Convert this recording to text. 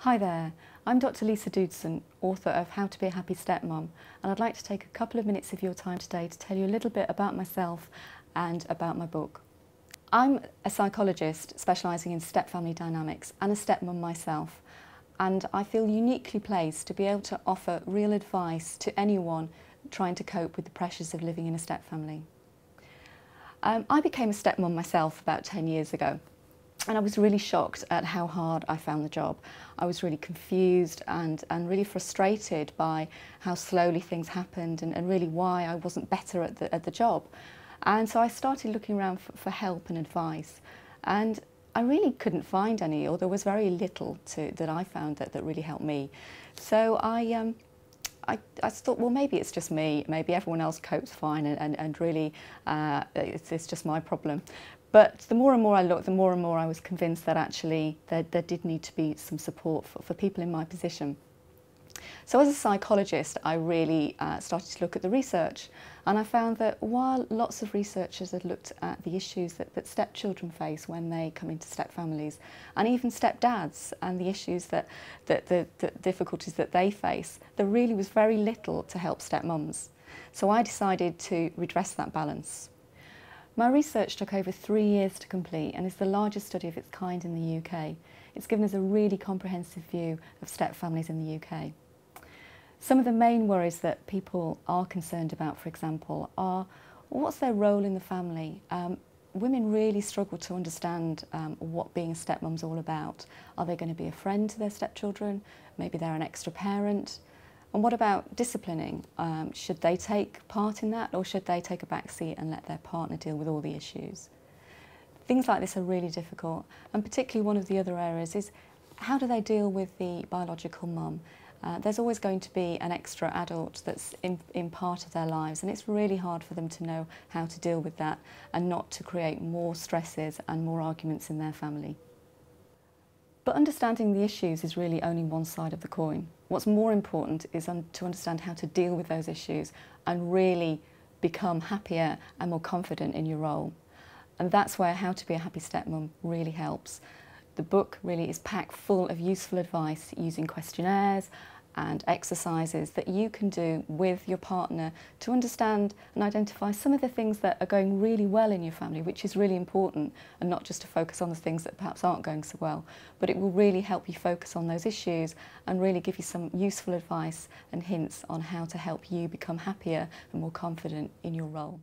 Hi there, I'm Dr. Lisa Doodson, author of How to Be a Happy Stepmum, and I'd like to take a couple of minutes of your time today to tell you a little bit about myself and about my book. I'm a psychologist specialising in step-family dynamics and a stepmum myself, and I feel uniquely placed to be able to offer real advice to anyone trying to cope with the pressures of living in a step-family. I became a stepmum myself about 10 years ago. And I was really shocked at how hard I found the job. I was really confused and really frustrated by how slowly things happened and really why I wasn't better at the job. And so I started looking around for help and advice. And I really couldn't find any, or there was very little that I found that really helped me. So I thought, well, maybe it's just me, maybe everyone else copes fine and really it's just my problem. But the more and more I looked, the more and more I was convinced that actually there did need to be some support for people in my position. So as a psychologist, I really started to look at the research, and I found that while lots of researchers had looked at the issues that stepchildren face when they come into step families, and even stepdads and the issues the difficulties that they face, there really was very little to help stepmums. So I decided to redress that balance. My research took over 3 years to complete and is the largest study of its kind in the UK. It's given us a really comprehensive view of step families in the UK. Some of the main worries that people are concerned about, for example, are what's their role in the family? Women really struggle to understand what being a stepmum's all about. Are they going to be a friend to their stepchildren? Maybe they're an extra parent. And what about disciplining? Should they take part in that, or should they take a back seat and let their partner deal with all the issues? Things like this are really difficult, and particularly one of the other areas is how do they deal with the biological mum? There's always going to be an extra adult that's in part of their lives, and it's really hard for them to know how to deal with that and not to create more stresses and more arguments in their family. But understanding the issues is really only one side of the coin. What's more important is to understand how to deal with those issues and really become happier and more confident in your role. And that's where How to Be a Happy Stepmum really helps. The book really is packed full of useful advice using questionnaires and exercises that you can do with your partner to understand and identify some of the things that are going really well in your family, which is really important, and not just to focus on the things that perhaps aren't going so well, but it will really help you focus on those issues and really give you some useful advice and hints on how to help you become happier and more confident in your role.